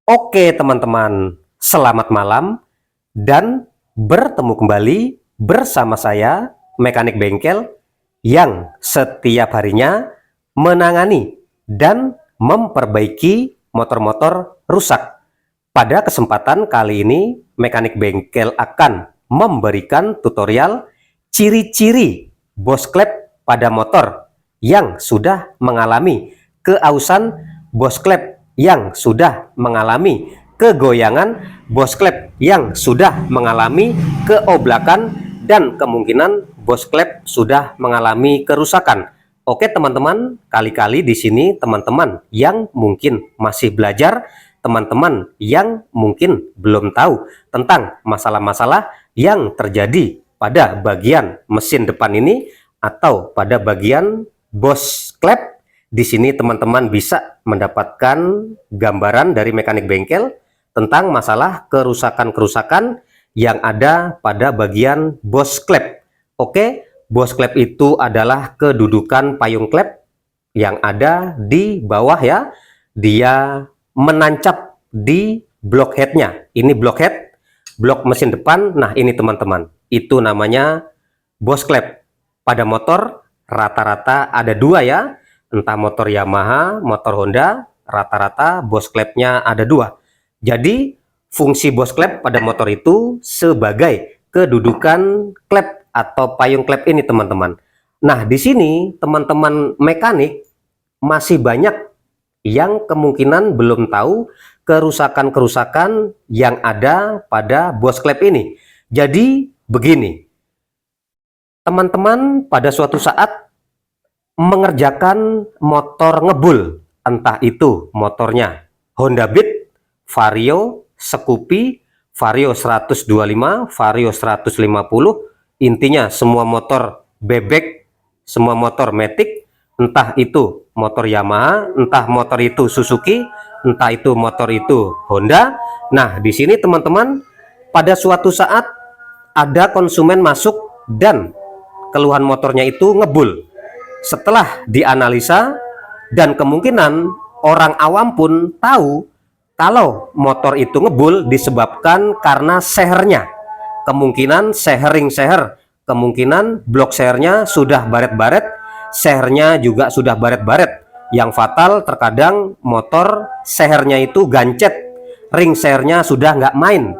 Oke teman-teman, selamat malam dan bertemu kembali bersama saya, mekanik bengkel yang setiap harinya menangani dan memperbaiki motor-motor rusak. Pada kesempatan kali ini, mekanik bengkel akan memberikan tutorial ciri-ciri bos klep pada motor yang sudah mengalami keausan, bos klep yang sudah mengalami kegoyangan, bos klep yang sudah mengalami keoblakan, dan kemungkinan bos klep sudah mengalami kerusakan. Oke teman-teman, kali-kali di sini teman-teman yang mungkin masih belajar, teman-teman yang mungkin belum tahu tentang masalah-masalah yang terjadi pada bagian mesin depan ini atau pada bagian bos klep. Di sini teman-teman bisa mendapatkan gambaran dari mekanik bengkel tentang masalah kerusakan-kerusakan yang ada pada bagian bos klep. Oke, bos klep itu adalah kedudukan payung klep yang ada di bawah ya. Dia menancap di blok headnya. Ini blok head, blok mesin depan. Nah ini teman-teman, itu namanya bos klep. Pada motor rata-rata ada dua ya, entah motor Yamaha, motor Honda, rata-rata bos klepnya ada dua. Jadi fungsi bos klep pada motor itu sebagai kedudukan klep atau payung klep ini teman-teman. Nah di sini teman-teman mekanik masih banyak yang kemungkinan belum tahu kerusakan-kerusakan yang ada pada bos klep ini. Jadi begini, teman-teman pada suatu saat mengerjakan motor ngebul, entah itu motornya Honda Beat, Vario, Scoopy, Vario 125, Vario 150, intinya semua motor bebek, semua motor Matic, entah itu motor Yamaha, entah motor itu Suzuki, entah itu motor itu Honda. Nah di sini teman-teman pada suatu saat ada konsumen masuk dan keluhan motornya itu ngebul. Setelah dianalisa dan kemungkinan orang awam pun tahu kalau motor itu ngebul disebabkan karena sehernya. Kemungkinan seher, kemungkinan blok sehernya sudah baret-baret, sehernya juga sudah baret-baret. Yang fatal terkadang motor sehernya itu gancet, ring sehernya sudah nggak main.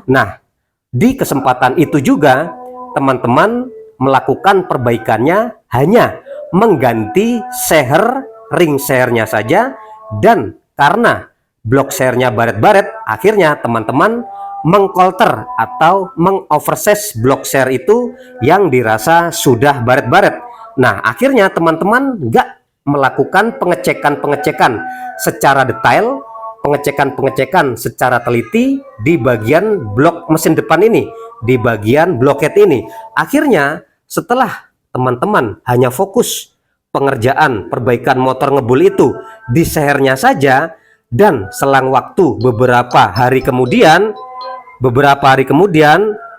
Nah, di kesempatan itu juga teman-teman melakukan perbaikannya hanya mengganti seher, ring sehernya saja, dan karena blok sehernya baret-baret, akhirnya teman-teman mengkolter atau mengoversize blok seher itu yang dirasa sudah baret-baret. Nah akhirnya teman-teman nggak melakukan pengecekan-pengecekan secara detail, pengecekan-pengecekan secara teliti di bagian blok mesin depan ini, di bagian bloket ini. Akhirnya setelah teman-teman hanya fokus pengerjaan perbaikan motor ngebul itu di sehernya saja, dan selang waktu beberapa hari kemudian,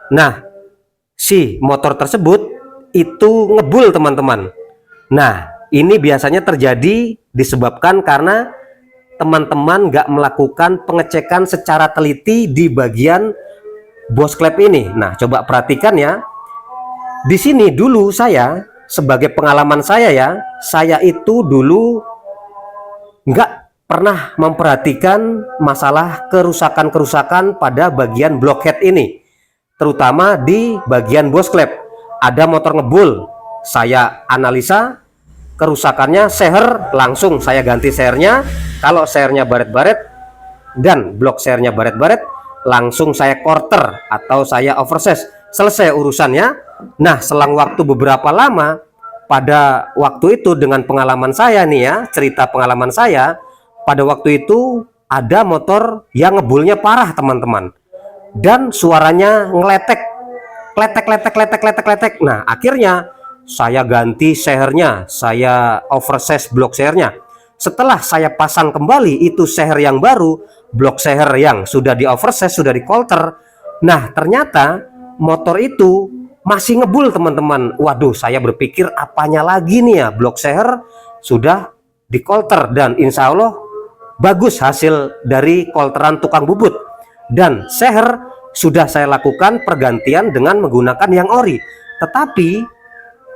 nah si motor tersebut itu ngebul teman-teman. Nah ini biasanya terjadi disebabkan karena teman-teman nggak melakukan pengecekan secara teliti di bagian bos klep ini. Nah coba perhatikan ya. Di sini dulu saya sebagai pengalaman saya ya, saya itu dulu nggak pernah memperhatikan masalah kerusakan-kerusakan pada bagian blockhead ini, terutama di bagian bos klep. Ada motor ngebul, saya analisa kerusakannya seher, langsung saya ganti sehernya. Kalau sehernya baret-baret dan blok sehernya baret-baret, langsung saya quarter atau saya oversize, selesai urusannya. Nah selang waktu beberapa lama, pada waktu itu dengan pengalaman saya nih ya, cerita pengalaman saya, pada waktu itu ada motor yang ngebulnya parah teman-teman, dan suaranya ngeletek, kletek. Nah akhirnya saya ganti sehernya, saya oversize blok sehernya. Setelah saya pasang kembali itu seher yang baru, blok seher yang sudah di oversize, sudah di kolter, nah ternyata motor itu masih ngebul teman-teman. Waduh, saya berpikir apanya lagi nih ya, blok seher sudah di kolter dan insya Allah bagus hasil dari kolteran tukang bubut. Dan seher sudah saya lakukan pergantian dengan menggunakan yang ori, tetapi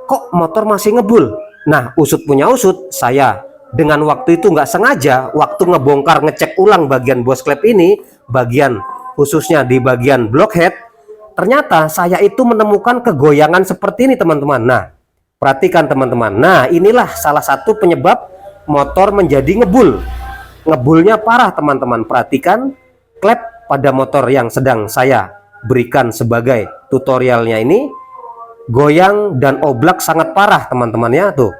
kok motor masih ngebul. Nah, usut punya usut, saya dengan waktu itu nggak sengaja, waktu ngebongkar ngecek ulang bagian bos klep ini, bagian khususnya di bagian blockhead, ternyata saya itu menemukan kegoyangan seperti ini teman-teman. Nah, perhatikan teman-teman. Nah, inilah salah satu penyebab motor menjadi ngebul. Ngebulnya parah teman-teman. Perhatikan klep pada motor yang sedang saya berikan sebagai tutorialnya ini, goyang dan oblak sangat parah teman-teman ya tuh.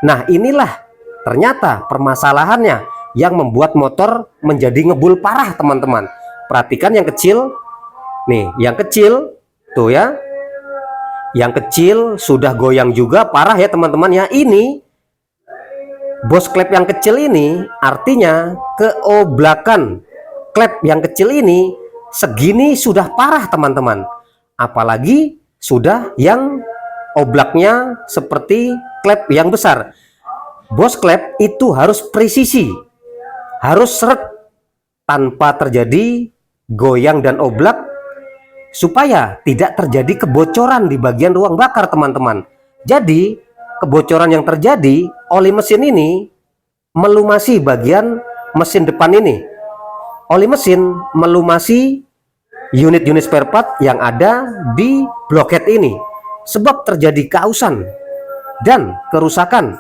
Nah, inilah ternyata permasalahannya yang membuat motor menjadi ngebul parah teman-teman. Perhatikan yang kecil nih, yang kecil tuh ya, yang kecil sudah goyang juga parah ya teman-teman ya. Ini bos klep yang kecil ini artinya keoblakan klep yang kecil ini segini sudah parah teman-teman, apalagi sudah yang oblaknya seperti klep yang besar. Bos klep itu harus presisi, harus seret tanpa terjadi goyang dan oblak, supaya tidak terjadi kebocoran di bagian ruang bakar teman-teman. Jadi kebocoran yang terjadi, oli mesin ini melumasi bagian mesin depan ini. Oli mesin melumasi unit-unit spare part yang ada di blockhead ini. Sebab terjadi keausan dan kerusakan,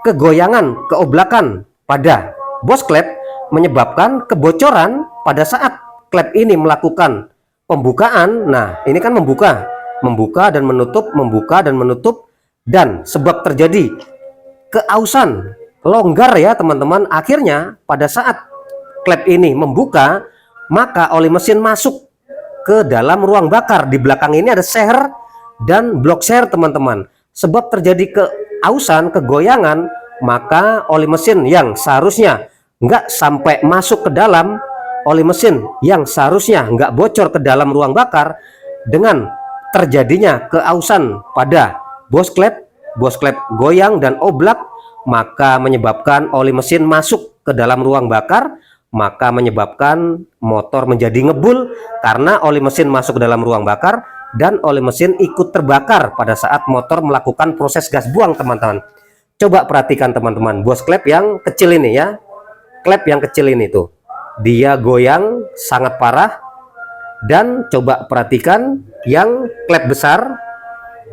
kegoyangan, keoblakan pada bos klep, menyebabkan kebocoran pada saat klep ini melakukan pembukaan. Nah, ini kan membuka dan menutup, membuka dan menutup, dan sebab terjadi keausan, longgar ya teman-teman. Akhirnya pada saat klep ini membuka, maka oli mesin masuk ke dalam ruang bakar. Di belakang ini ada seher dan blok seher teman-teman. Sebab terjadi keausan, kegoyangan, maka oli mesin yang seharusnya nggak sampai masuk ke dalam, oli mesin yang seharusnya nggak bocor ke dalam ruang bakar, dengan terjadinya keausan pada bos klep goyang dan oblak, maka menyebabkan oli mesin masuk ke dalam ruang bakar, maka menyebabkan motor menjadi ngebul karena oli mesin masuk ke dalam ruang bakar dan oli mesin ikut terbakar pada saat motor melakukan proses gas buang teman-teman. Coba perhatikan teman-teman, bos klep yang kecil ini ya, klep yang kecil ini tuh, dia goyang sangat parah. Dan coba perhatikan yang klep besar,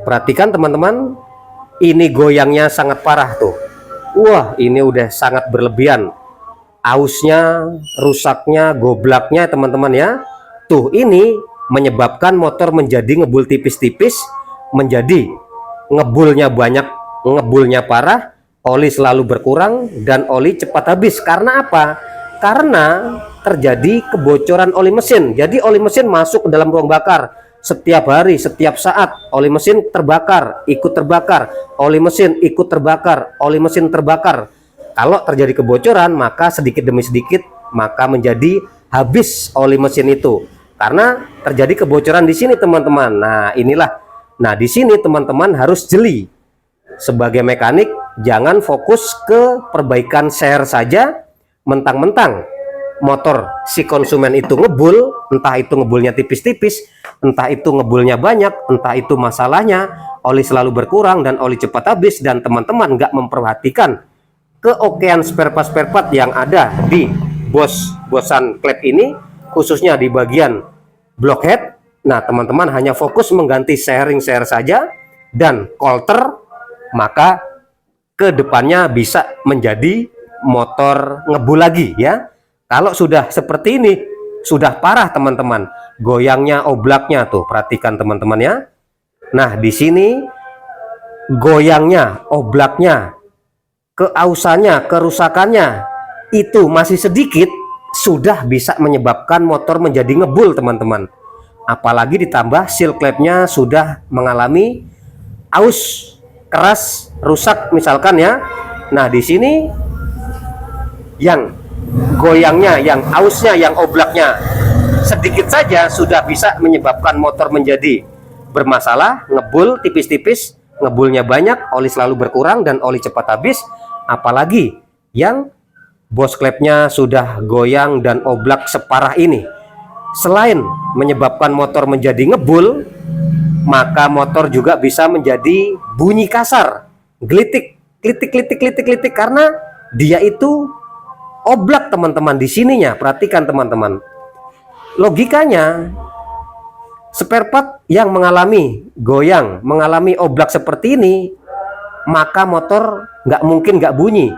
perhatikan teman-teman, ini goyangnya sangat parah tuh. Wah, ini udah sangat berlebihan, ausnya, rusaknya, goblaknya teman-teman ya. Tuh, ini menyebabkan motor menjadi ngebul tipis-tipis, menjadi ngebulnya banyak, ngebulnya parah, oli selalu berkurang, dan oli cepat habis. Karena apa? Karena terjadi kebocoran oli mesin. Jadi oli mesin masuk ke dalam ruang bakar setiap hari, setiap saat. Oli mesin terbakar, ikut terbakar, oli mesin ikut terbakar, oli mesin terbakar. Kalau terjadi kebocoran, maka sedikit demi sedikit maka menjadi habis oli mesin itu. Karena terjadi kebocoran di sini teman-teman. Nah, inilah. Nah, di sini teman-teman harus jeli. Sebagai mekanik, jangan fokus ke perbaikan seher saja, mentang-mentang motor si konsumen itu ngebul, entah itu ngebulnya tipis-tipis, entah itu ngebulnya banyak, entah itu masalahnya oli selalu berkurang dan oli cepat habis, dan teman-teman nggak memperhatikan keokean spare part yang ada di bosan klep ini, khususnya di bagian blockhead. Nah, teman-teman hanya fokus mengganti seher saja dan kolter, maka kedepannya bisa menjadi motor ngebul lagi ya. Kalau sudah seperti ini, sudah parah teman-teman, goyangnya, oblaknya tuh, perhatikan teman-teman ya. Nah, di sini goyangnya, oblaknya, keausannya, kerusakannya itu masih sedikit, sudah bisa menyebabkan motor menjadi ngebul teman-teman. Apalagi ditambah seal klepnya sudah mengalami aus, keras, rusak misalkan ya. Nah, di sini yang goyangnya, yang ausnya, yang oblaknya sedikit saja sudah bisa menyebabkan motor menjadi bermasalah, ngebul tipis-tipis, ngebulnya banyak, oli selalu berkurang, dan oli cepat habis. Apalagi yang bos klepnya sudah goyang dan oblak separah ini, selain menyebabkan motor menjadi ngebul, maka motor juga bisa menjadi bunyi kasar, gelitik, klitik, klitik, klitik, klitik, karena dia itu oblak teman-teman. Di sininya perhatikan teman-teman, logikanya spare part yang mengalami goyang, mengalami oblak seperti ini, maka motor nggak mungkin nggak bunyi,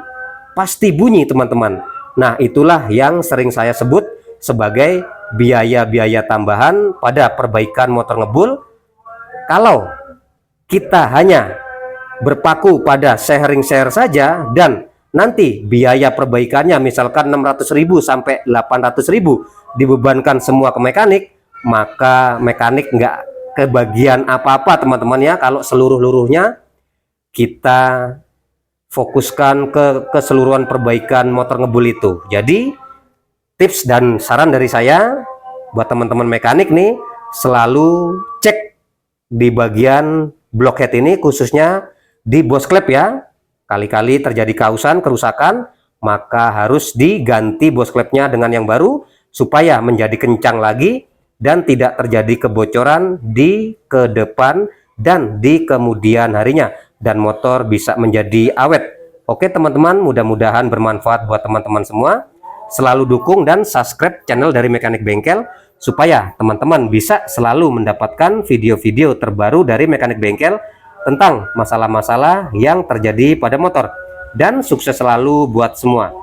pasti bunyi teman-teman. Nah, itulah yang sering saya sebut sebagai biaya-biaya tambahan pada perbaikan motor ngebul. Kalau kita hanya berpaku pada sharing share saja dan nanti biaya perbaikannya misalkan 600.000 sampai 800.000 dibebankan semua ke mekanik, maka mekanik nggak kebagian apa-apa teman-teman ya. Kalau seluruh-luruhnya kita fokuskan ke keseluruhan perbaikan motor ngebul itu. Jadi tips dan saran dari saya buat teman-teman mekanik nih, selalu cek di bagian blockhead ini, khususnya di bos klep ya. Kali-kali terjadi kausan, kerusakan, maka harus diganti bos klepnya dengan yang baru supaya menjadi kencang lagi dan tidak terjadi kebocoran di ke depan dan di kemudian harinya, dan motor bisa menjadi awet. Oke teman-teman, mudah-mudahan bermanfaat buat teman-teman semua. Selalu dukung dan subscribe channel dari Mekanik Bengkel supaya teman-teman bisa selalu mendapatkan video-video terbaru dari Mekanik Bengkel tentang masalah-masalah yang terjadi pada motor. Dan sukses selalu buat semua.